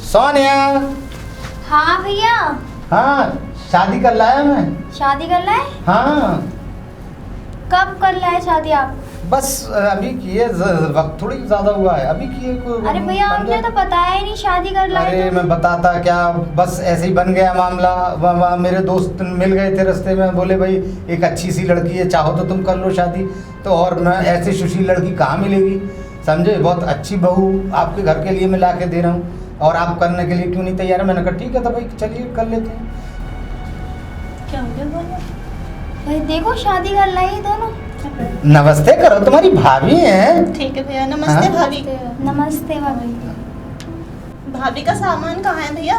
सोनिया। हाँ भैया। हाँ, शादी कर लाया मैं। शादी कर लाए? हाँ, कब कर लाए शादी आप? बस अभी किए, वक्त थोड़ी ज़्यादा हुआ है, अभी किए कोई। अरे भैया आपने तो बताया ही नहीं शादी कर लाए। अरे तो मैं बताता क्या, बस ऐसे ही बन गया मामला। मेरे दोस्त मिल गए थे रास्ते में, बोले भाई एक अच्छी सी लड़की है, चाहो तो तुम कर लो शादी। तो और मैं ऐसी सुशील लड़की कहाँ मिलेगी, समझे। बहुत अच्छी बहू आपके घर के लिए मैं ला के दे रहा हूँ, और आप करने के लिए क्यों नहीं तैयार है। मैंने कहा ठीक है, तो भाई चलिए कर लेते हैं। क्या हो गया बोलो? भाई देखो शादी कर लाई दोनों। नमस्ते करो, तुम्हारी भाभी हैं। ठीक है भैया, नमस्ते भाभी। नमस्ते भाभी। भाभी का सामान कहाँ है भैया?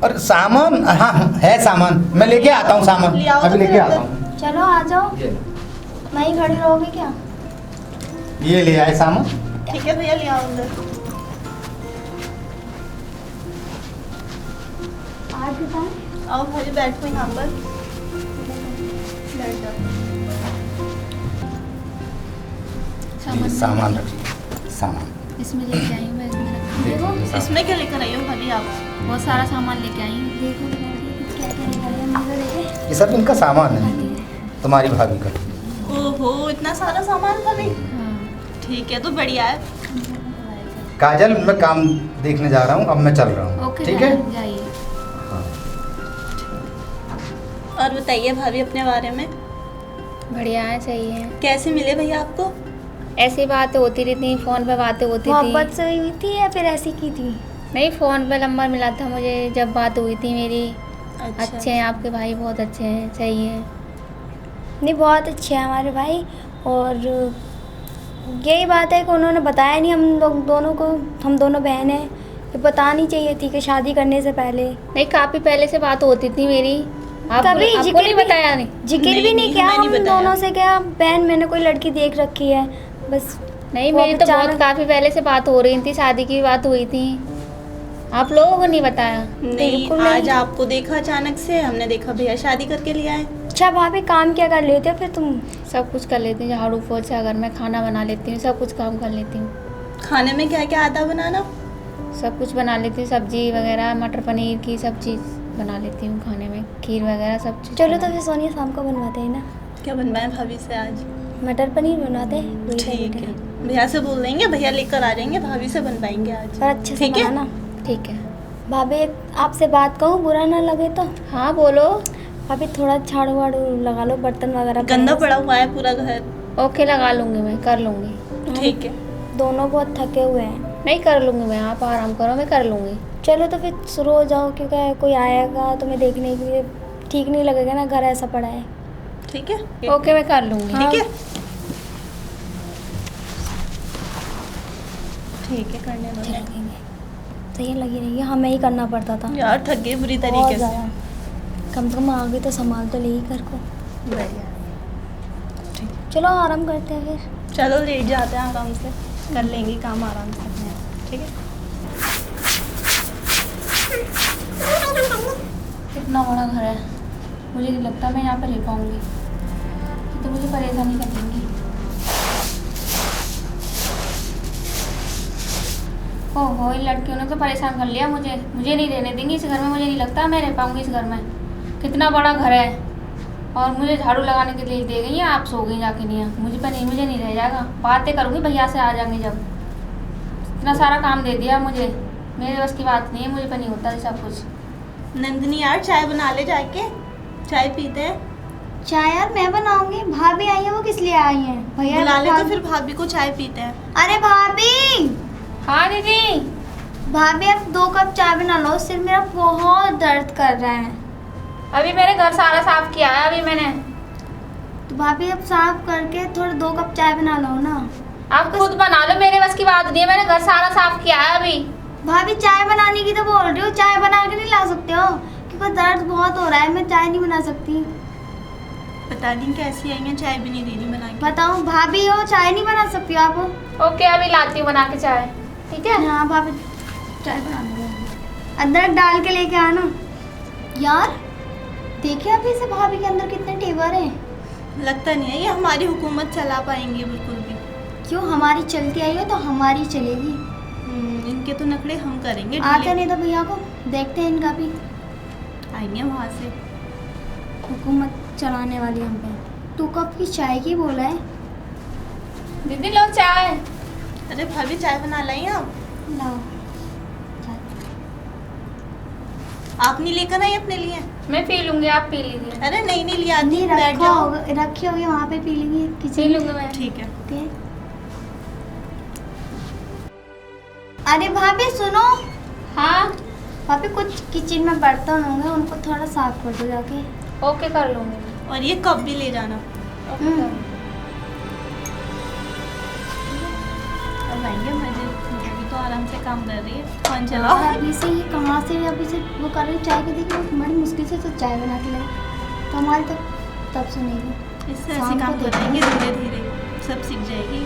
और सामान, हाँ है सामान, मैं लेके आता हूँ सामान, ले आओ तो अभी लेके फिर आता अंदर। हूँ। चलो आ जाओ, मैं ही खड़ी रहोगी क्या? ये ले आए सामान। ठीक है भैया, ले आओ अंदर। आज बताएं। आओ भाभी, बैठो यहाँ पर। बैठ जाओ। ये सामान रखिए, सामान इसमें लेके आई हूँ मैं, इसमें रखा हूँ। देखो इसमें क्या लेकर आई हो भाभी आप? बहुत सारा सामान लेके आई हूँ। देखो क्या क्या निकाला मुझे देखे। ये सब इनका सामान है, तुम्हारी भाभी का। ओहो, इतना सारा सामान भाभी। हाँ। ठीक है, तो बढ़िया है। काजल, मैं काम देखने जा रहा हूँ, अब मैं चल रहा हूँ। ओके, ठीक है। जाइए। हाँ। और बताइए भाभी अपने बारे में, बढ़िया है, सही है। कैसे मिले भैया आपको? ऐसी बातें होती रहती, फोन पे बातें होती मोहब्बत थी। से हुई थी या फिर ऐसी की थी? नहीं, फोन पे नंबर मिला था मुझे, जब बात हुई थी मेरी। अच्छा। अच्छे हैं आपके भाई, बहुत अच्छे हैं, सही है। नहीं बहुत अच्छे हैं हमारे भाई, और यही बात है कि उन्होंने बताया नहीं हम लोग दोनों को, हम दोनों बहन हैं, ये बतानी चाहिए थी कि शादी करने से पहले। नहीं, काफ़ी पहले से बात होती थी मेरी। कभी आपको जिक्र नहीं भी- बताया? नहीं जिक्र नहीं, भी नहीं नहीं, किया हमें हम नहीं बताया। दोनों से, क्या बहन मैंने कोई लड़की देख रखी है बस। नहीं, वो मेरी तो बहुत अचानक- काफ़ी पहले से बात हो रही थी, शादी की बात हुई थी। आप लोगों को नहीं बताया? नहीं, बिल्कुल आज नहीं। आपको देखा अचानक से, हमने देखा भैया शादी करके ले आए। अच्छा भाभी, काम क्या कर लेते हो फिर तुम? सब कुछ कर लेती हूँ, झाड़ू पोछा, घर में खाना बना लेती हूँ, सब कुछ काम कर लेती हूँ। खाने में क्या क्या आता बनाना? सब कुछ बना लेती हूँ, सब्जी वगैरह, मटर पनीर की सब चीज़ बना लेती हूँ खाने में, खीर वगैरह सब चीज़। चलो तो फिर सोनिया शाम को बनवाते हैं ना, क्या बनवाए भाभी से आज? मटर पनीर बनाते हैं। वही ठीक खाएंगे। है, भैया से बोल देंगे, भैया लेकर आ जाएंगे, भाभी से बनवाएंगे आज। पर अच्छे से ठीक है? बनाना। ठीक है। भाभी एक आपसे बात कहूँ, बुरा ना लगे तो? हाँ बोलो। भाभी थोड़ा झाड़ू वाड़ू लगा लो, बर्तन वगैरह गंदा पड़ा हुआ है पूरा घर। ओके, लगा लूँगी मैं, कर लूँगी। ठीक है। दोनों बहुत थके हुए हैं। नहीं, कर लूँगी मैं, आप आराम करो, मैं कर लूँगी। चलो तो फिर शुरू हो जाओ, क्योंकि कोई आएगा तो मैं देखने के लिए ठीक नहीं लगेगा ना, घर ऐसा पड़ा है। ठीक है, ओके, मैं कर लूँगी। हाँ। ठीक है, ठीक है, करने दो। लगेंगे तो ये लगी रही है, हमें ही करना पड़ता था यार थक गई बुरी बहुत तरीके से। ज़्यादा। कम से कम आगे तो संभाल तो ले ही घर को। बढ़िया। चलो आराम करते हैं फिर। चलो लेट जाते हैं, आराम से कर लेंगे काम आराम से अपने आप। ठीक है। कितना बड़ा घर है, मुझे नहीं लगता मैं यहाँ पर रह पाऊँगी, तो मुझे परेशानी कर देंगी। ओहो, इन लड़कियों ने तो परेशान कर लिया मुझे नहीं रहने देंगी इस घर में, मुझे नहीं लगता मैं रह पाऊँगी इस घर में। कितना बड़ा घर है, और मुझे झाड़ू लगाने के लिए दे गई हैं, आप सो गई जाके नहीं, मुझे नहीं रह जाएगा। बातें करूँगी भैया से, आ जाएंगे जब। इतना सारा काम दे दिया मुझे, मेरे बस की बात नहीं है, मुझे पर नहीं होता सब कुछ। नंदिनी यार चाय बना ले जाके, चाय पीते हैं। चाय यार मैं बनाऊंगी, भाभी आई है, वो किस लिए आई है? भैया बुला ले तो भाभी- फिर भाभी को चाय पीते हैं। अरे भाभी, हाँ दीदी। भाभी अब 2 कप चाय बना लो, सिर मेरा बहुत दर्द कर रहा है। अभी मेरे घर सारा साफ किया है अभी मैंने। तो भाभी अब साफ करके थोड़ा 2 कप चाय बना लो ना। आप खुद बना लो, मेरे बस की बात नहीं है, मैंने घर सारा साफ किया है अभी। भाभी चाय बनाने की तो बोल रही हो, चाय बना के नहीं ला सकते हो? क्योंकि दर्द बहुत हो रहा है, मैं चाय नहीं बना सकती। पता नहीं कैसी आई हैं, चाय भी नहीं दे रही बना के। बताओ भाभी हो, चाय नहीं बना सकती हो आप? ओके, अभी लाती हूँ बना के चाय। ठीक है। हाँ भाभी चाय बना लो, अदरक डाल के लेके आना। यार देखिए अभी से भाभी के अंदर कितने तेवर हैं। लगता नहीं है ये हमारी हुकूमत चला पाएंगे बिल्कुल भी। क्यों, हमारी चलती आई हो तो हमारी चलेगी। इन इनके तो नखरे हम करेंगे आते ढीले। नहीं तो भैया को देखते हैं इनका भी। आएंगे वहाँ से। हुकूमत चलाने वाली हम पे। तू कब की चाय की बोला है? दीदी लो चाय। अरे भाभी चाय बना लाई आप? लाओ। आप नहीं लेकर आई अपने लिए? मैं पी लूंगी, आप पी लीजिए। अरे नहीं नहीं लिया, नहीं बैठ रखा जाओ। होगा, रखी होगी वहाँ पे, पी लेंगे पी किचन लूंगी मैं। ठीक है। में। अरे भाभी सुनो, हाँ भाभी कुछ किचन में बर्तन होंगे, उनको थोड़ा साफ कर दो जाके। ओके कर लूंगी। और ये कप भी ले जाना। ओके कर लूंगी। अब आएंगे मजे, अभी तो आराम से काम कर रही है। फोन चलाओ। अभी से ये कहाँ से अभी से वो कर रही चाय की, देखिए बड़ी मुश्किल से तो चाय बना के लाई, तो हमारी तब सुनेगी। इससे शाम ऐसे को काम देखेंगे। करेंगे धीरे धीरे, सब सीख जाएगी।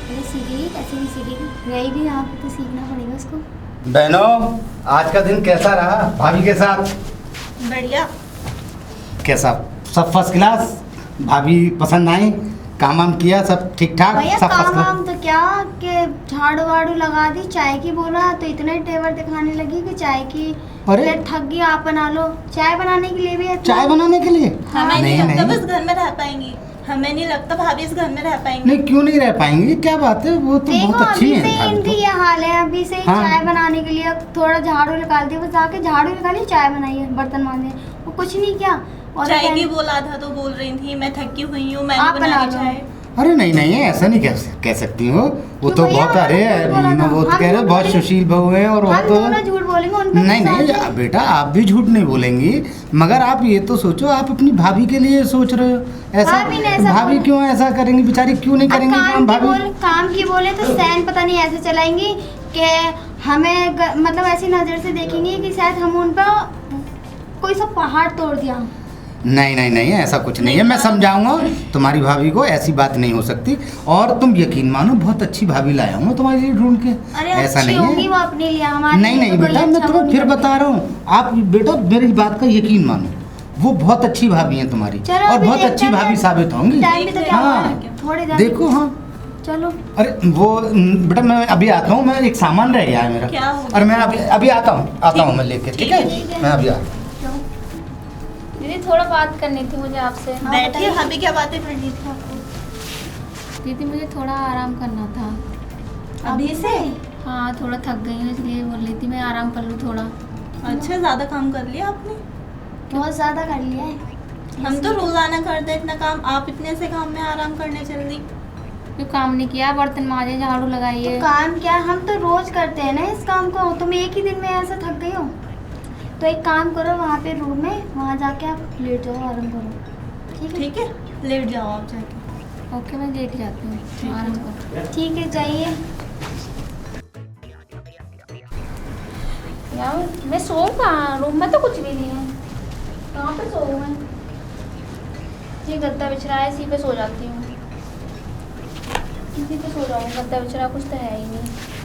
अरे सीखेगी, कैसे नहीं सीखेगी, रहेगी यहाँ पे तो सीखना पड़ेगा उसको। बहनों, आज का दिन कैसा रहा भाभी के साथ? बढ़िया। कैसा? सब फर्स्ट क्लास? भाभी पसंद आई? काम वाम किया सब ठीक ठाक? भैया सब फर्स्ट काम क्लास? वाम तो क्या कि झाड़ू वाड़ू लगा दी, चाय की बोला तो इतने तेवर दिखाने लगी कि चाय की। अरे! फिर थक गई, आप बना लो। चाय बनाने के लिए भी इतना- चाय बनाने के लिए? हमें नहीं लगता नहीं। बस घर में रह पाएंगी। हमें नहीं लगता भाभी इस घर में रह पाएंगी। नहीं, क्यों नहीं रह पाएंगी? क्या बात है, वो तो देखो बहुत अच्छी अभी है से भाभी इनकी तो। ये हाल है, अभी से ही हाँ। चाय बनाने के लिए थोड़ा झाड़ू निकाल दिया, बस जाके झाड़ू निकाली, चाय बनाई है, बर्तन मांजे, वो कुछ नहीं किया। और चाय अपन- की बोला था तो बोल रही थी मैं थकी हुई हूँ, मैं आप नहीं बना बना रही लो। चाय। अरे नहीं नहीं, ऐसा नहीं कह सकती हो। वो क्यों तो भैया, बहुत, अरे हमने बोला था, वो तो हम कह रहे हो झूठ बहुत बोलेंगे। सुशील बहू है, और वो हम तो दोनों झूठ बोलेंगे उनके नहीं साथ नहीं है। बेटा, आप भी झूठ नहीं बोलेंगी, मगर आप ये तो सोचो, आप अपनी भाभी के लिए सोच रहे हो ऐसा। भाभी ने ऐसा भाभी बोला। क्यों ऐसा करेंगी? बेचारी क्यों नहीं अब करेंगी काम भाभी? काम की बोले तो सैन पता नहीं ऐसे चलाएंगी कि हमें मतलब ऐसी नज़र से देखेंगी कि शायद हम उन पर कोई सा पहाड़ तोड़ दिया। नहीं नहीं नहीं, ऐसा कुछ नहीं है, मैं समझाऊंगा तुम्हारी भाभी को, ऐसी बात नहीं हो सकती। और तुम यकीन मानो, बहुत अच्छी भाभी लाया हूँ तुम्हारे लिए ढूंढ के। अरे ऐसा अच्छी नहीं होगी है। वो अपने लिए, हमारे नहीं लिए नहीं तो कोई बेटा, मैं अच्छा तुम्हें वो फिर नहीं बता रहा हूँ, आप बेटा मेरी बात का यकीन मानो, वो बहुत अच्छी भाभी है तुम्हारी, चलो और अभी बहुत देखते अच्छी हैं। भाभी साबित होंगी। टाइम भी तो क्या हुआ हाँ। है, थोड़े देर देखो, हाँ चलो। अरे वो बेटा मैं अभी आता हूँ, मैं एक सामान रह गया है मेरा। क्या हो गया? और मैं अभी आता हूँ मैं लेके, ठीक है? ठीक है। मैं अभी आता हूँ। दीदी थोड़ा बात करनी थी मुझे आपसे। हाँ, बैठिए, बताइए। भाभी क्या बातें करनी थी आपको? दीदी मुझे थोड़ा आराम करना था। अभी से? हाँ थोड़ा थक गई हूँ, इसलिए बोल रही थी मैं आराम कर लूँ थोड़ा। अच्छा, ज्यादा काम कर लिया आपने? बहुत ज़्यादा कर लिया है। हम तो रोजाना करते हैं इतना काम, आप इतने से काम में आराम करने चल दी। क्यों काम नहीं किया? बर्तन माजे, झाड़ू लगाइए। तो काम क्या, हम तो रोज करते हैं ना इस काम को, तुम एक ही दिन में ऐसा थक गई हो? तो एक काम करो, वहाँ पे रूम में वहाँ जाके आप लेट जाओ, आराम करो, ठीक है? ठीक है, लेट जाओ आप जाके। ओके मैं लेट जाती हूँ, आराम करो। ठीक है, जाइए। यार मैं सोऊँ कहाँ? रूम में तो कुछ भी नहीं है, कहाँ पे सोऊँ मैं? ये गद्दा बिछ रहा है, इसी पे सो जाती हूँ, इसी पे सो जाऊँ, गद्दा बिछ रहा कुछ तो है ही नहीं।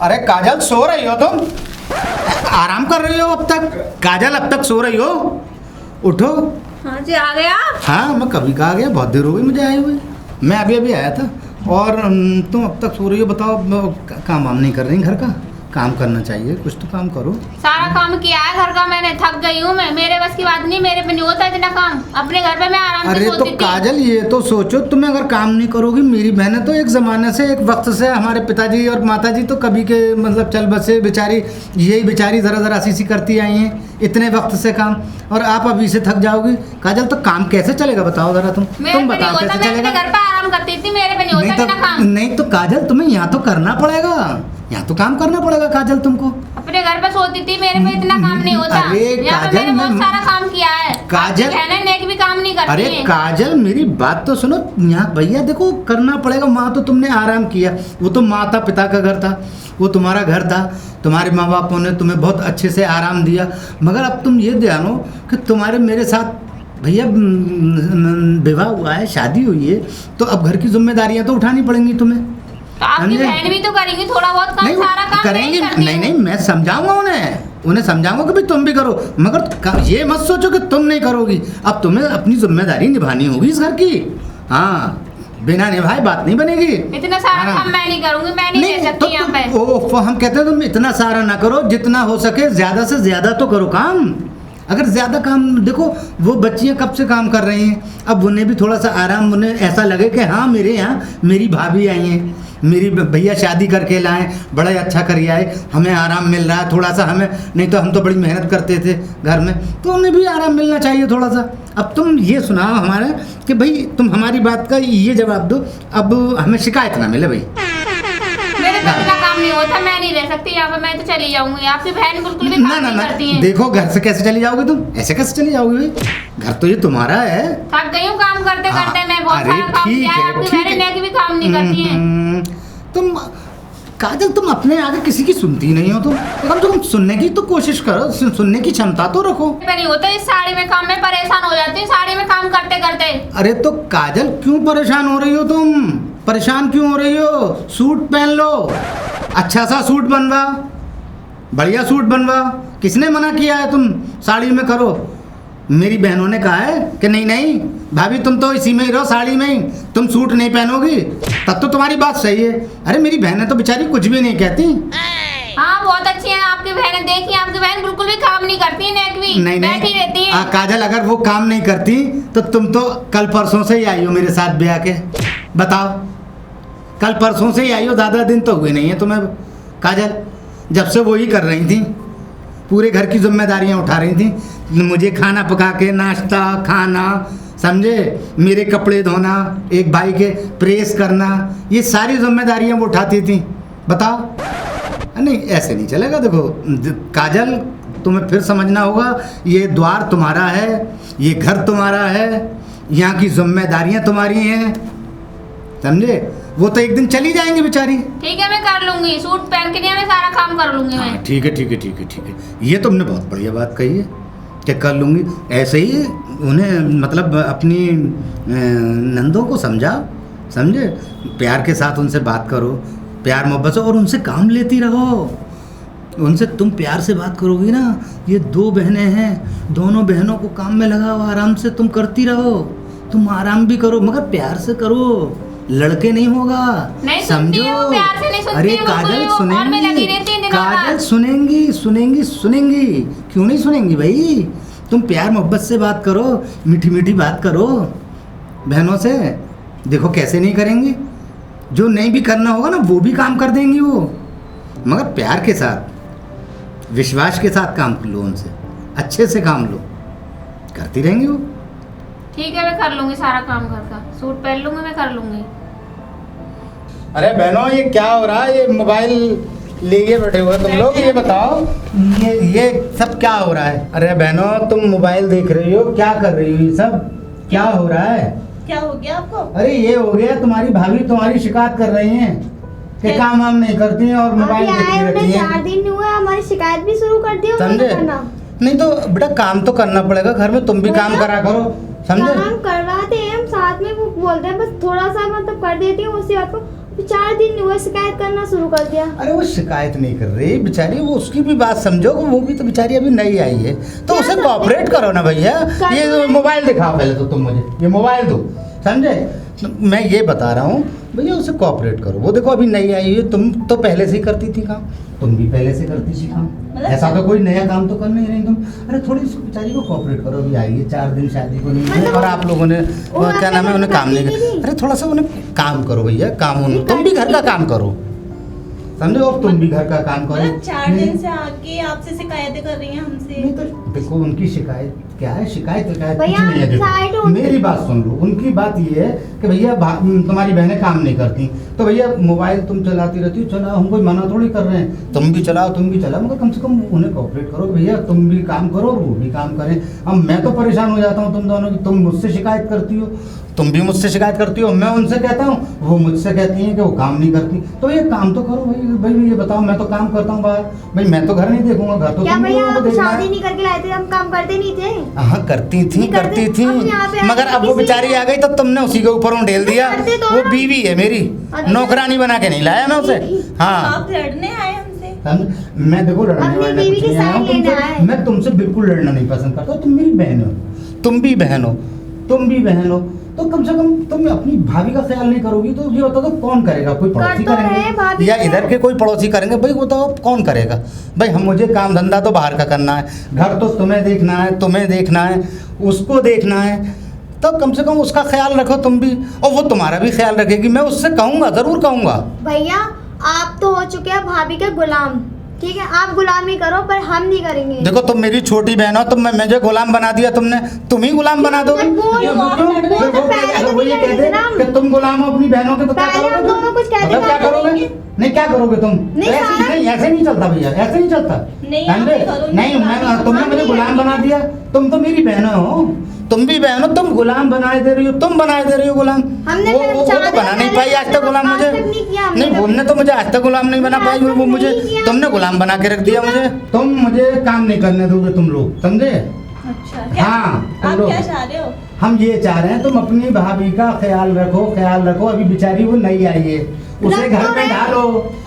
अरे काजल, सो रही हो तुम? आराम कर रही हो अब तक? काजल अब तक सो रही हो? उठो। हाँ जी, आ गया। हाँ, मैं कभी कहा गया, बहुत देर हो गई मुझे आए हुए, मैं अभी आया था। और तुम अब तक सो रही हो, बताओ काम वाम नहीं कर रही घर का? काम करना चाहिए, कुछ तो काम करो। सारा काम किया है घर का मैंने, थक गई हूँ मैं, मेरे बस की बात नहीं, मेरे पे नहीं होता इतना काम। अपने घर पे मैं आराम से अरे तो सोती थी। काजल, ये तो सोचो, तुम्हें अगर काम नहीं करोगी, मेरी बहनें तो एक ज़माने से, एक वक्त से, हमारे पिताजी और माताजी तो कभी के मतलब चल बसे बेचारी, यही बेचारी ज़रा ज़रा सी करती आई हैं इतने वक्त से काम, और आप अभी से थक जाओगी। काजल, तो काम कैसे चलेगा बताओ ज़रा तुम मेरे पे नहीं बताओ होता, कैसे मैं अपने चलेगा? घर पे आराम करती थी, मेरे पे नहीं नहीं होता इतना काम। नहीं तो काजल, तुम्हें यहाँ तो करना पड़ेगा, यहाँ तो काम करना पड़ेगा काजल तुमको। अपने घर पे सोती थी, मेरे पे इतना काम नहीं होता। अरे यहाँ पे काजल, मैंने बहुत मैं- सारा काम किया है। काजल- आपकी बहनें नेक भी काम नहीं करती अरे हैं। काजल, मेरी बात तो सुनो, यहाँ भैया देखो, करना पड़ेगा। माँ तो तुमने आराम किया, वो तो माता पिता का घर था, वो तुम्हारा घर था, तुम्हारे माँ बापों ने तुम्हें बहुत अच्छे से आराम दिया, मगर अब तुम ये ध्यान हो कि तुम्हारे मेरे साथ भैया विवाह हुआ है, शादी हुई है, तो अब घर की जिम्मेदारियाँ तो उठानी पड़ेंगी तुम्हें। तो आपकी समझे? बहन भी तो करेंगी थोड़ा बहुत काम, नहीं सारा काम करेंगे, करती नहीं हूँ। नहीं मैं समझाऊंगा उन्हें समझाऊंगा कि भाई तुम भी करो, मगर ये मत सोचो कि तुम नहीं करोगी। अब तुम्हें अपनी जिम्मेदारी निभानी होगी इस घर की। हाँ, बिना निभाए बात नहीं बनेगी। इतना सारा हाँ। काम मैं नहीं करूंगी, मैं नहीं दे सकती यहाँ पे। हम कहते हैं तुम इतना सारा ना करो, जितना हो सके ज्यादा से ज्यादा तो करो काम। अगर ज़्यादा काम, देखो वो बच्चियाँ कब से काम कर रही हैं, अब उन्हें भी थोड़ा सा आराम, उन्हें ऐसा लगे कि हाँ मेरे यहाँ मेरी भाभी आई हैं, मेरी भैया शादी करके लाएं, बड़ा अच्छा करिए आए, हमें आराम मिल रहा है थोड़ा सा, हमें नहीं तो हम तो बड़ी मेहनत करते थे घर में, तो उन्हें भी आराम मिलना चाहिए थोड़ा सा। अब तुम ये सुनाओ हमारे कि भाई तुम हमारी बात का ये जवाब दो, अब हमें शिकायत ना मिले भाई। मेरे पे इतना काम नहीं होता, मैं नहीं रह सकती यहाँ पे, मैं तो चली जाऊंगी। आपकी बहन बिल्कुल भी ना काम ना नहीं ना, करती है। देखो घर से कैसे चली जाओगी तुम, ऐसे कैसे चली जाओगी भाई, घर तो ये तुम्हारा है। थक गई हूँ काम करते हाँ, करते, मैं बहुत अरे सारा काम ठीक किया है, है, आपकी ठीक बहन है। नेक भी काम नहीं करती है। तुम काजल, तुम अपने आगे किसी की सुनती नहीं हो, तुम कम से कम सुनने की तो कोशिश करो, सुनने की क्षमता तो रखो। पे नहीं होता, इस साड़ी में काम में परेशान हो जाती हूँ, साड़ी में काम करते करते। अरे तो काजल क्यों परेशान हो रही हो तुम, परेशान क्यों हो रही हो, सूट पहन लो, अच्छा सा सूट बनवा, बढ़िया सूट बनवा, किसने मना किया है तुम साड़ी में करो। मेरी बहनों ने कहा है कि नहीं नहीं भाभी तुम तो इसी में ही रहो, साड़ी में ही, तुम सूट नहीं पहनोगी, तब तो तुम्हारी बात सही है। अरे मेरी बहनें तो बेचारी कुछ भी नहीं कहती। हाँ बहुत अच्छी है आपकी बहनें, देखिए आपकी बहन बिल्कुल भी काम नहीं करती है, नेक भी नहीं बैठी रहती है। काजल, अगर वो काम नहीं करती तो तुम तो कल परसों से ही आई हो मेरे साथ ब्याह के, बताओ, कल परसों से ही आई हो, ज़्यादा दिन तो हुए नहीं है तुम्हें काजल, जब से वो ही कर रही थी, पूरे घर की जिम्मेदारियां उठा रही थी, मुझे खाना पका के, नाश्ता खाना, समझे, मेरे कपड़े धोना, एक भाई के प्रेस करना, ये सारी जिम्मेदारियां वो उठाती थी, बताओ। नहीं ऐसे नहीं चलेगा। देखो काजल, तुम्हें फिर समझना होगा, ये द्वार तुम्हारा है, ये घर तुम्हारा है, यहाँ की जिम्मेदारियां तुम्हारी हैं, समझे। वो तो एक दिन चली जाएंगी बेचारी। ठीक है मैं कर लूंगी, सूट पहन के नहीं मैं सारा काम कर लूंगी मैं। ठीक है ठीक है ठीक है ठीक है, ये तुमने बहुत बढ़िया बात कही है कि कर लूँगी। ऐसे ही उन्हें मतलब अपनी नंदों को समझे, प्यार के साथ उनसे बात करो, प्यार मोहब्बत से, और उनसे काम लेती रहो। उनसे तुम प्यार से बात करोगी ना, ये दो बहनें हैं, दोनों बहनों को काम में लगाओ, आराम से तुम करती रहो, तुम आराम भी करो मगर प्यार से करो, लड़के नहीं होगा, नहीं सुनती है वो, प्यार से नहीं सुनती अरे है, बिल्कुल काजल भी वो फोन में लगी सुनेंगी, रहती है दिनों काजल रात। सुनेंगी, क्यों नहीं सुनेंगी भाई। तुम प्यार मोहब्बत से बात करो, मीठी मीठी बात करो बहनों से, देखो कैसे नहीं करेंगी। जो नहीं भी करना होगा ना वो भी काम कर देंगी वो, मगर प्यार के साथ, विश्वास के साथ काम लो, उनसे अच्छे से काम लो, करती रहेंगी वो। ठीक है मैं कर लूंगी सारा काम घर का, सूट पहन लूंगी मैं, कर लूंगी। अरे बहनों ये क्या हो रहा है, ये मोबाइल लिए बैठे हुए तुम लोग, ये बताओ ये सब क्या हो रहा है। अरे बहनों तुम मोबाइल देख रही हो, क्या कर रही हो, ये सब क्या हो रहा है। क्या हो गया आपको? अरे ये हो गया, तुम्हारी भाभी तुम्हारी शिकायत कर रही हैं कि काम वाम नहीं करती हैं और मोबाइल देखती रहती हैं। 4 दिन हुए, हमारी शिकायत भी शुरू कर दी, समझे, नहीं तो बेटा काम तो करना पड़ेगा, घर में तुम भी काम करा करो, समझे। काम करवाते हैं हम साथ में, वो बोलते हैं बस थोड़ा सा मतलब कर देती हूँ, उसी बात को 4 दिन हुए शिकायत करना शुरू कर दिया। अरे वो शिकायत नहीं कर रही बेचारी, वो उसकी भी बात समझो, वो भी तो बेचारी अभी नई आई है, तो उसे कोऑपरेट करो ना भैया। ये मोबाइल दिखाओ पहले तो तुम मुझे, ये मोबाइल दो, समझे। मैं ये बता रहा हूँ भैया, उसे कोऑपरेट करो, वो देखो अभी नई आई है, तुम तो पहले से ही करती थी काम, तुम भी पहले से करती थी काम, ऐसा तो कोई नया काम तो कर नहीं रही तुम। अरे थोड़ी सी बेचारी को कोऑपरेट करो, अभी आई है 4 दिन शादी को नहीं हुए और आप लोगों ने क्या नाम है, उन्हें काम नहीं किया। अरे थोड़ा सा उन्हें काम करो भैया, काम उन्हें, तुम भी घर का काम करो, समझे, और तुम भी घर का काम करो। 4 दिन से आके आपसे शिकायतें कर रही हैं हमसे। नहीं तो देखो उनकी शिकायत क्या है, शिकायत कुछ भैया, नहीं है। साइड देखो उन- मेरी बात सुन लो, उनकी बात ये है कि भैया तुम्हारी बहनें काम नहीं करती, तो भैया मोबाइल तुम चलाती रहती हो, चलाओ, हम कोई मना थोड़ी कर रहे हैं, तुम भी चलाओ मगर कम से कम उन्हें कोऑपरेट करो भैया, तुम भी काम करो और वो भी काम करें। अब मैं तो परेशान हो जाता हूँ तुम दोनों की, तुम मुझसे शिकायत करती हो, तुम भी मुझसे शिकायत करती हो, मैं उनसे कहता हूँ, वो मुझसे कहती हैं कि वो काम नहीं करती, तो ये काम तो करो भैया। भाई ये बताओ, मैं तो काम करता हूँ बाहर, भाई मैं तो घर नहीं देखूंगा, घर तो क्या तुम भैया लोगों को आप देखना शादी है। नहीं करके लाए थे, हम काम करते नहीं थे? हाँ करती थी, नहीं करते, करती थी, अब यहाँ पे आके मगर अब वो किसी बेचारी को- आ गई तो तुमने उसी के ऊपर ढेल दिया। करते तो वो ना। बीवी है मेरी, अच्छा। नौकरानी बना के नहीं लाया मैं उसे। हाँ आप लड़ने आए हमसे? मैं देखो लड़ने अपनी वाला बीवी कुछ की नहीं आया साइड हूँ लेना तुमसे, है। मैं तुमसे बिल्कुल लड़ना नहीं पसंद करता। तुम मेरी बहन हो, तुम भी बहन हो, तुम भी बहन हो, तो कम से कम तुम अपनी भाभी का ख्याल नहीं करोगी तो ये बताओ तो कौन करेगा? कोई पड़ोसी कर तो रहे हैं करेंगे भाभी या से। इधर के कोई पड़ोसी करेंगे? भाई वो तो अब कौन करेगा? भाई हम मुझे काम धंधा तो बाहर का करना है, घर तो तुम्हें देखना है, तुम्हें देखना है, उसको देखना है, तो कम से कम उसका ख्याल रखो तुम भी, और वो तुम्हारा भी ख्याल रखेगी। मैं उससे कहूँगा, ज़रूर कहूँगा। भैया आप तो हो चुके हैं भाभी के गुलाम, ठीक है? आप गुलामी करो पर हम नहीं करेंगे। देखो तुम मेरी छोटी बहन हो, तुम मुझे गुलाम बना दिया तुमने, तुम ही गुलाम बना दो। वो- वो- फिर वो- क्यों? वो फिर तो वो पहले अगर तो वो ये नहीं कहते कहते ना हम। कि तुम गुलाम हो अपनी बहनों के, तो क्या पहले हम करोगे? दोनों कुछ कहते मतलब क्या ना। करोगे? नहीं क्या करोगे तुम? नहीं, ऐसे सारा- नहीं, ऐसे नहीं चलता भैया, ऐसे नहीं चलता। नहीं, आप समझे? भी करो, नहीं मैं, तुमने मुझे गुलाम बना दिया। तुम तो मेरी बहन हो, तुम भी बहन हो, तुम गुलाम बनाए दे रही हो, तुम बनाए दे रही हो गुलाम। हमने वो फिर तो चादर बना नहीं पहले पाई आज तक गुलाम आज मुझे। तक नहीं किया हमने नहीं कभी। उनने तो मुझे आज तक गुलाम नहीं बना आज पाई, तक वो नहीं मुझे किया तुमने हमने। गुलाम बना के रख दिया मुझे। तुम मुझे काम नहीं करने दोगे तुम लोग, समझे? अच्छा क्या? हाँ, तुम आप लोग। क्या चाह रहे हो? हम ये चाह रहे हैं तुम अपनी भाभी का ख्याल रखो, ख्याल रखो। अभी बेचारी वो नहीं आई है, उसे रख घर तो में रहे। डालो,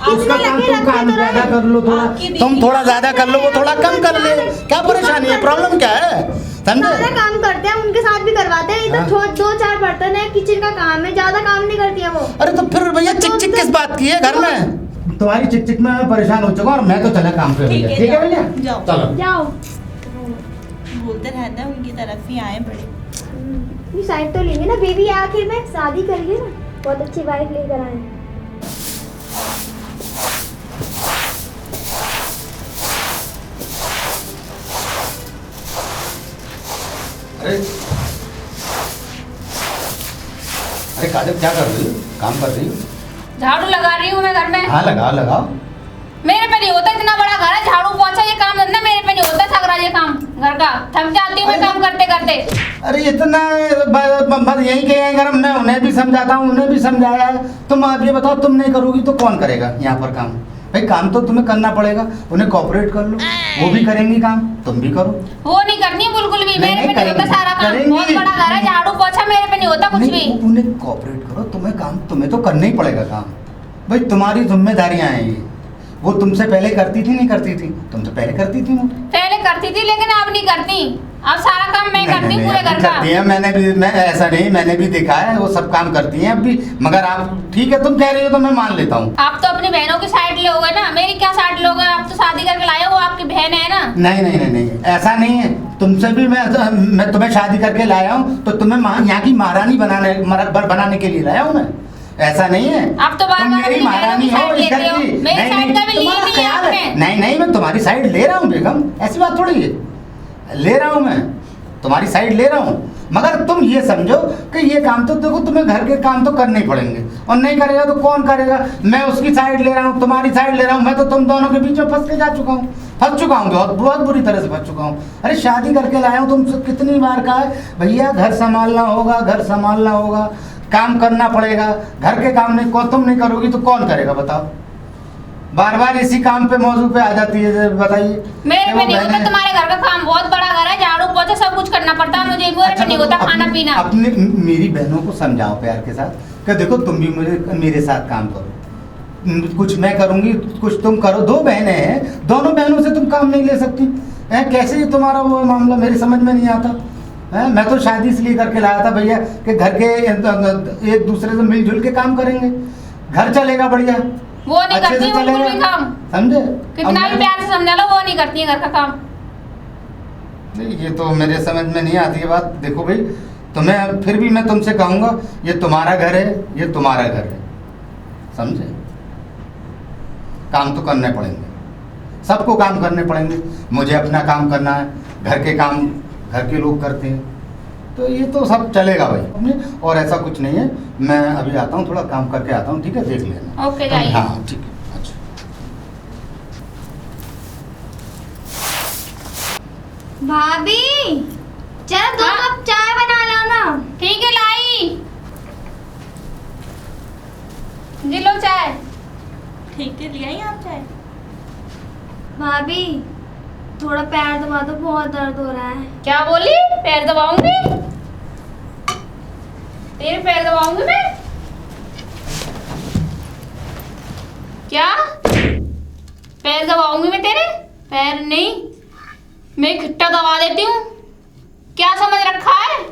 उसका कितने काम लगे तुम रखते काम तो रहे। ज्यादा कर लो थोड़ा, आपकी बीवी तुम थोड़ा काम ज्यादा कर लो, वो थोड़ा कम कर ले। क्या परेशानी है? प्रॉब्लम क्या है? सारा समझे? काम करते हैं, उनके साथ भी करवाते हैं। हाँ। इधर दो चार बर्तन है, किचन का काम है, ज्यादा काम नहीं करती है वो। अरे तो फिर भैया चिक चिक किस बात की है घर में? तुम्हारी चिक चिक में मैं परेशान हो चुका हूँ और मैं तो चला काम पे भैया। ठीक है भैया, जाओ। चलो। जाओ बोलते रहते हैं उनकी तरफ ही आए बड़े। ये साइड तो लेंगे ना, बेबी आखिर में शादी करिए ना, बहुत अच्छी वाइफ लेकर आए। अरे अरे काजल क्या कर रही हो? काम कर रही हो? झाड़ू लगा रही हूँ मैं घर में। हाँ लगाओ लगाओ। मेरे पे नहीं होता, इतना बड़ा घर है, झाड़ू पोछा ये काम धंधा मेरे पे नहीं होता। थक रहा ये काम घर का, थक जाती हूँ मैं काम करते करते। अरे इतना बस यही कहे अगर मैं उन्हें भी समझाता हूँ, उन्हें भी समझाया है। तुम अब ये बताओ, तुम नहीं करोगी तो कौन करेगा यहाँ पर काम? भाई काम तो तुम्हें करना पड़ेगा, उन्हें कोऑपरेट कर लो, वो भी करेंगी काम, तुम भी करो। वो नहीं करनी बिल्कुल भी, मेरे पे नहीं होता करेंगी, सारा काम। करेंगी। बहुत बड़ा घर है, झाड़ू पोछा मेरे पे नहीं होता कुछ भी। नहीं, उन्हें कोऑपरेट करो, तुम्हें काम तुम्हें तो करना ही पड़ेगा काम। भाई तुम्हारी जिम्मेदारियां हैं ये। वो तुमसे पहले करती थी नहीं करती थी? तुमसे पहले करती थी वो। पहले करती थी लेकिन अब नहीं करती। अब सारा काम मैं करती हूँ पूरे घर का। करती है, मैंने भी, मैं ऐसा नहीं, मैंने भी देखा है वो सब काम करती हैं अब भी। मगर आप ठीक है, तुम कह रही हो तो मैं मान लेता हूँ। आप तो अपनी बहनों की साइड लोगे ना, मेरी क्या साइड लोगे? आप तो शादी करके लाए हो, वो आपकी बहन है ना। नहीं नहीं नहीं नहीं, ऐसा नहीं है। तुमसे भी मैं तुम्हें शादी करके लाया हूँ तो तुम्हें यहाँ की महारानी बनाने के लिए लाया हूँ मैं। ऐसा नहीं है। आप तो बार तुम बार मेरी अपनी महारानी बहनों हो की इस साइड घर लेते हो। की। मेरी नहीं साइड नहीं, का भी ली तुम्हारा नहीं ख्याल है। आपने। नहीं नहीं, मैं तुम्हारी साइड ले रहा हूँ बेगम, ऐसी बात थोड़ी है। ले रहा हूँ मैं तुम्हारी साइड ले रहा हूँ, मगर तुम ये समझो कि ये काम तो देखो तुम्हें घर के काम तो करने ही पड़ेंगे, और नहीं करेगा तो कौन करेगा? मैं उसकी साइड ले रहा हूँ, तुम्हारी साइड ले रहा हूँ। मैं तो तुम दोनों के बीच में फंस के जा चुका हूँ, बहुत बहुत बुरी तरह से फंस चुका हूँ। अरे शादी करके लाया हूँ, तुमसे कितनी बार कहा है भैया घर संभालना होगा, घर संभालना होगा, काम करना पड़ेगा। घर के काम नहीं, तुम नहीं करोगी तो कौन करेगा बताओ? बार बार इसी काम पे मौजू पे आ जाती है, बताइए। मेरे पे वो नहीं होता बहनें- तुम्हारे घर का काम, बहुत बड़ा घर है, झाड़ू पोछा सब कुछ करना पड़ता है मुझे। मेरे पे नहीं होता खाना पीना। अपने मेरी बहनों को समझाओ प्यार के साथ कि देखो तुम भी मेरे साथ काम करो, कुछ मैं करूंगी कुछ तुम करो। दो बहनें हैं, दोनों बहनों से तुम काम नहीं ले सकती हैं? कैसे ये तुम्हारा वो मामला मेरी समझ में नहीं आता है। मैं तो शादी इसलिए करके लाया था भैया कि घर के एक दूसरे से मिलजुल के काम करेंगे, घर चलेगा बढ़िया, वो नहीं अच्छे से करती बिल्कुल चलेगा। भी काम। समझे? कितना अब भी प्यार से समझा लो, वो नहीं करती है घर का काम। नहीं, ये तो मेरे समझ में नहीं आती है बात। देखो भाई, तुम्हें फिर भी मैं तुमसे कहूँगा, ये तुम्हारा घर है, ये तुम्हारा घर है, समझे? काम तो करने पड़ेंगे, सबको काम करने पड़ेंगे। मुझे अपना काम करना है, घर के काम घर के लोग करते हैं, तो ये तो सब चलेगा भाई। और ऐसा कुछ नहीं है। मैं अभी आता हूँ, थोड़ा काम करके आता हूँ, ठीक है? देख लेना। ओके जाइए। हाँ ठीक है। अच्छा भाभी चलो 2 हाँ? कप चाय बना लो ना। ठीक है लाई, जी लो चाय। ठीक है, लिया ही आप चाय? भाभी थोड़ा पैर दबा दो, बहुत दर्द हो रहा है। क्या बोली? पैर दबाऊंगी? तेरे पैर दबाऊंगी मैं? क्या पैर दबाऊंगी मैं तेरे? पैर नहीं, मैं खिट्टा दबा देती हूँ। क्या समझ रखा है?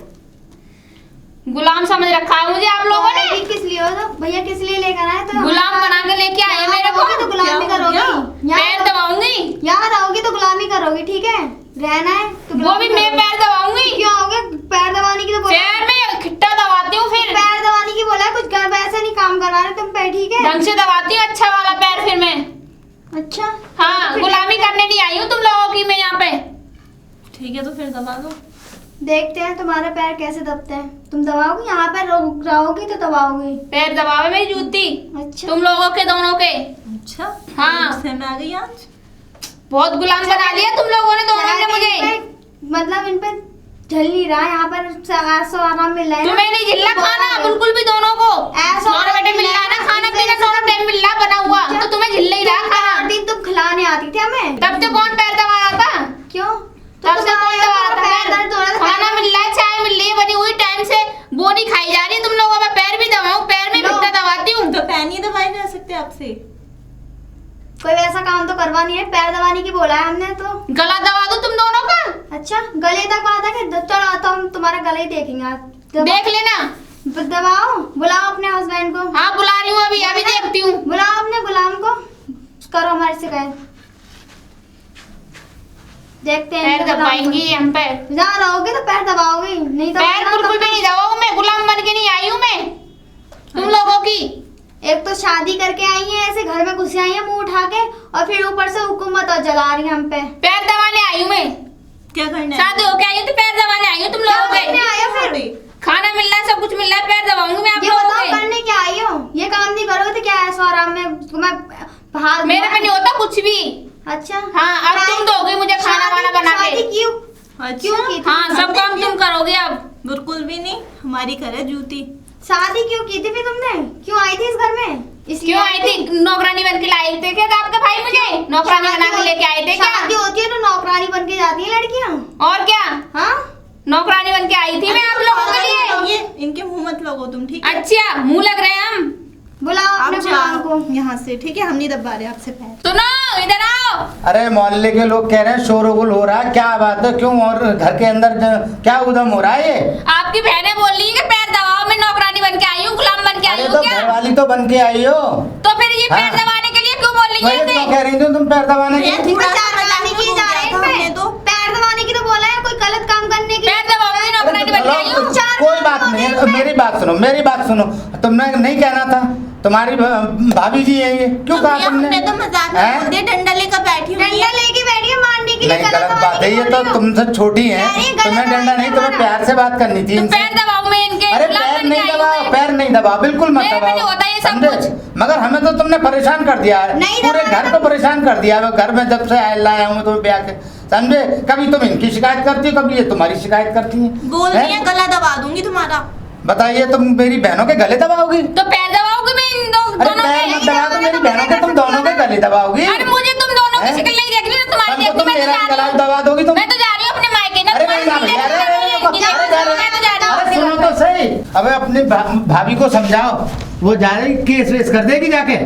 गुलाम समझ रखा है मुझे आप लोगों ने। भाभी किस लिए हो? तो भैया किस लिए लेकर आए? तो गुलाम बना के लेके आए मेरे को। तो गुलामी क्या हो करोगी। गया? पैर दबाऊंगी? यहाँ रहोगी तो गुलामी करोगी, ठीक है? रहना है तो वो गुलामी भी मैं करोगी। पैर दबाऊंगी? क्यों आओगे? पैर दबाने की तो बोला है। पैर में खिट्टा दबाती हूँ फिर। पैर दबाने की बोला है, कुछ घर वैसे नहीं काम करवा रहे तुम पे, ठीक है? ढंग से दबाती हूँ अच्छा वाला पैर फिर मैं। अच्छा हाँ, गुलामी करने नहीं आई हूँ तुम लोगों की मैं यहाँ पे। ठीक है तो फिर दबा दो। देखते हैं तुम्हारे पैर कैसे दबते हैं। तुम दबाओगी? यहाँ पे रहोगी तो दबाओगी। पैर दबावे मेरी जूती अच्छा तुम लोगों के, दोनों के। अच्छा, हाँ। गुस्से में आ गई आज? बहुत गुलाम बना दिया तुम लोगों ने, दोनों ने मुझे। मतलब इन पे झल नहीं रहा, यहाँ पर ऐसा आराम मिल रहा है ना। तुम्हें नहीं झिल्ला खाना बिल्कुल भी, दोनों को ऐसा दोनों बेटे मिल रहा है ना, खाना पीना दोनों टाइम मिल रहा है बना हुआ, तो तुम्हें झिल नहीं रहा खाना। दिन तुम खिलाने आती थी हमें, तब से कौन पैर दबाया था? क्यों? तब से कौन दबाया था? पैर दर्द हो रहा था। खाना मिल रहा है, चाय मिल रही है बनी हुई टाइम से, वो नहीं खाई जा रही। तुम लोगों का पैर भी दबाऊं? पैर में खिट्टा दबाती हूँ तो पैर नहीं दबाए जा सकते आपसे? कोई वैसा काम तो करवा नहीं है, पैर दबाने की बोला है हमने तो। गला दबा दो तुम दोनों का। अच्छा गले तक बात है कि चलो तो हम तुम्हारा गला ही देखेंगे आज। देख लेना। दबाओ, बुलाओ अपने हस्बैंड को। हाँ बुला रही हूँ, अभी अभी देखती हूँ। बुलाओ अपने गुलाम को, करो हमारी शिकायत। देखते हैं पैर इनके गुलाम को। दबाएंगी हम पे। जहाँ रहोगे तो पैर दबाओगे, नहीं तो पैर बिल्कुल भी नहीं दबाऊं मैं, गुलाम बन के नहीं आई हूँ मैं तुम लोगों की। एक तो शादी करके आई है, ऐसे घर में घुसी आई है मुंह उठा के, और फिर ऊपर से हुकूमत और जला रही है हम पे। पैर दबाने आई हूँ मैं, क्या करना है? शादी होके आई हूँ तो पैर दबाने आई हूँ तुम लोगों क्या करने के। आई हो फिर? खाना मिल रहा है, सब कुछ मिल रहा है, पैर दबाऊंगी मैं आप ये लोगों बताओ के। करने क्या आई हो? ये काम नहीं करोगे तो क्या ऐसा आराम में मैं बाहर मेरे पे नहीं होता कुछ भी। अच्छा हाँ, अब तुम दोगे मुझे खाना वाना बना के। शादी क्यों अच्छा, क्यों की थी? हाँ, सब काम तुम करोगे अब। बिल्कुल भी नहीं, हमारी करे जूती। शादी क्यों की थी फिर तुमने? क्यों आई थी इस घर में? इसलिए क्यों आई थी? नौकरानी बन के लाई थे क्या आपके भाई मुझे? नौकरानी बना के लेके आए थे क्या? शादी होती है तो नौकरानी बन के जाती है लड़कियां। और क्या, हाँ नौकरानी बन के आई थी मैं आप लोगों के लिए। ये इनके मुंह मत लगो तुम, ठीक है? अच्छा, मुंह लग रहे हैं हम। बुलाओ आप अपने गुलाम को। जाओ यहाँ से, ठीक है? हम नहीं दबा रहे आपसे पैर। सुनो, इधर आओ। अरे मोहल्ले के लोग कह रहे हैं शोरगुल हो रहा है, क्या बात है? क्यों? और घर के अंदर क्या उधम हो रहा है ये? आपकी बहनें बोल रही है कि पैर दबाओ, मैं नौकरानी बन के आई हूँ, गुलाम बन के आई अरे हूँ तो क्या? घरवाली तो बन के आई हो, तो फिर ये पैर हाँ। दबाने के लिए क्यों बोल रही वही है? तो कह रही थी तुम पैर दबाने ये की। थोड़ा सा चार की जा रहे हैं हमने इनमें। तो पैर दबाने की तो बोला है, कोई गलत काम करने की। पैर दबाओगी, नौकरानी बन के आई हूँ। कोई बात नहीं है, मेरी बात सुनो, तुमने नहीं कहना था, तुम्हारी भाभी जी है ये, क्यों कहा तुमने? हमने तो मजाक में हैं? बोल दिया, डंडा लेकर बैठी हुई डंडा है। लेके बैठी है मारने के लिए। नहीं, गलत बात है ये तो, तुमसे छोटी है, अरे गलत तुम्हें डंडा बात नहीं, है तुम्हें हमारा। प्यार से बात करनी थी तो इनसे। पैर दबाओ मैं इनके, अरे गुलाम पैर बन के नहीं आई हूँ दबाओ, मैं। पैर नहीं दबाओ, बिल्कुल मत मेरे पे नहीं दबाओ, होता ये सब समझे? कुछ। मगर हमें तो तुमने परेशान कर दिया है, नहीं पूरे दबाना घर तो- को परेशान कर दिया है। घर में जब से लाया हूँ तुम्हें ब्याह के, समझे? कभी तुम इनकी शिकायत करती हो, कभी ये तुम्हारी शिकायत करती है। बोल रही है गला दबा दूंगी तुम्हारा। बताइए, तुम मेरी बहनों के गले दबाओगी? तो पैर दबाओगी मैं इन अरे दोनों पैर के। मत दबाओ, तो मेरी बहनों के तुम दोनों के गले दबाओगी। अरे मुझे तुम दोनों की हैं? शक्ल नहीं देखनी ना, तुम्हारी हमको देखनी। तुम मैं तो मेरा जा गला रही हूँ, दबा दोगी तुम? मैं तो जा रही हूँ अपने मायके ना। अरे नहीं, तुम्हारी नहीं, देखनी अरे, नहीं, अरे, नहीं, अरे, अरे, मैं तो जा रही हूँ अरे अपने सुनो घर। तो सही, अबे अपनी भाभी को समझाओ, वो जा रही केस वेस कर देगी जाके।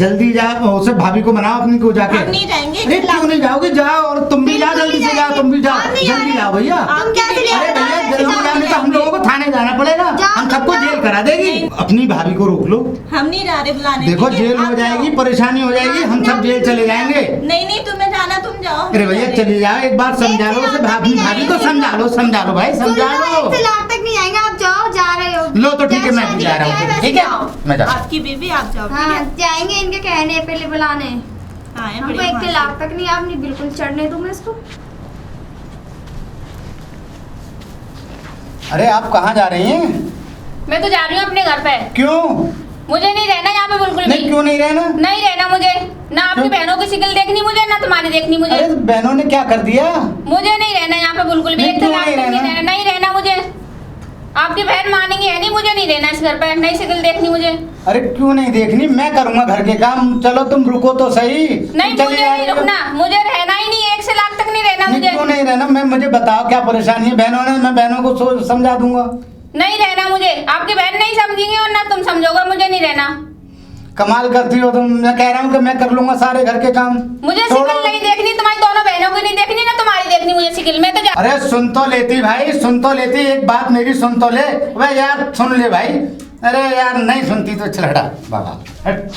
जल्दी जाओ, उसे भाभी को मनाओ अपनी को जाके। हम नहीं जाएंगे। अरे क्यों नहीं जाओगे? जाओ, और तुम भी जाओ, जल्दी से जाओ, तुम भी जाओ, हम नहीं जा जल्दी रहे। जाओ भैया। तुम कैसे ले अरे जा भैया रहे हो? जल्दी जाने तो हम लोगों को थाने जाना पड़ेगा, जाओ, हम सबको जाओ। जेल करा देगी। अपनी भाभी को रोक लो, हम नहीं जा रहे बुलाने। देखो ठीक है? जेल हो आप जाएगी, जाओ। परेशानी हो जाएगी, हम सब जेल चले जाएंगे। नहीं नहीं, तुम्हें जाना तुम जाओ। हम अरे नहीं भैया जा रहे। चले जाओ, एक बार समझा लो उसे, भाभी को समझा लो भाई, समझा लो। इससे लाख तक नहीं आएंगे, आप जाओ, जा रहे हो। लो तो ठीक है, मैं भी जा रहा हूँ, ठीक है मैं जा। आपकी बीबी आप जाओ, ठीक हाँ है? जाएंगे इनके कहने पे बुलाने। हाँ, है हमको बढ़िया एक वहाँ के से। लाख तक नहीं, आप नहीं बिल्कुल चढ़ने दूंगा इसको। अरे आप कहाँ जा रही हैं? मैं तो जा रही हूँ अपने घर पे। क्यों? मुझे नहीं रहना यहाँ पे बिल्कुल नहीं भी। क्यों नहीं रहना? नहीं रहना मुझे, ना आपकी क्यों? बहनों की शक्ल देखनी मुझे, ना तुम्हारी देखनी मुझे। अरे तो बहनों ने क्या कर दिया? मुझे नहीं रहना यहाँ पे बिल्कुल भी। नहीं, एक क्यों तलाक नहीं तक रहना? नहीं रहना मुझे। आपकी बहन मानेंगी है नहीं, मुझे नहीं रहना इस घर पे, नई शिकिल देखनी मुझे। अरे क्यों नहीं देखनी, मैं करूंगा घर के काम। चलो तुम रुको तो सही। नहीं तुम मुझे चली आ नहीं रही हो। रुकना, मुझे रहना ही नहीं, 1 से लाख तक नहीं रहना नहीं, मुझे। क्यों नहीं रहना? मैं मुझे बताओ क्या परेशानी है बहनों ने, मैं बहनों को समझा दूंगा। नहीं रहना मुझे, आपकी बहन नहीं समझेंगी और ना तुम समझोगे, मुझे नहीं रहना। कमाल करती हो तुम। मैं कह रहा हूँ कि मैं कर लूंगा सारे घर के काम। मुझे छोड़ो। शिकिल नहीं देखनी, तुम्हारी दोनों बहनों की नहीं देखनी, ना तुम्हारी देखनी मुझे शिकिल में तो अरे सुन तो लेती भाई, सुन तो लेती, एक बात मेरी सुन तो ले। वह यार सुन ले भाई। अरे यार नहीं सुनती तो चल हटा बाबा हट।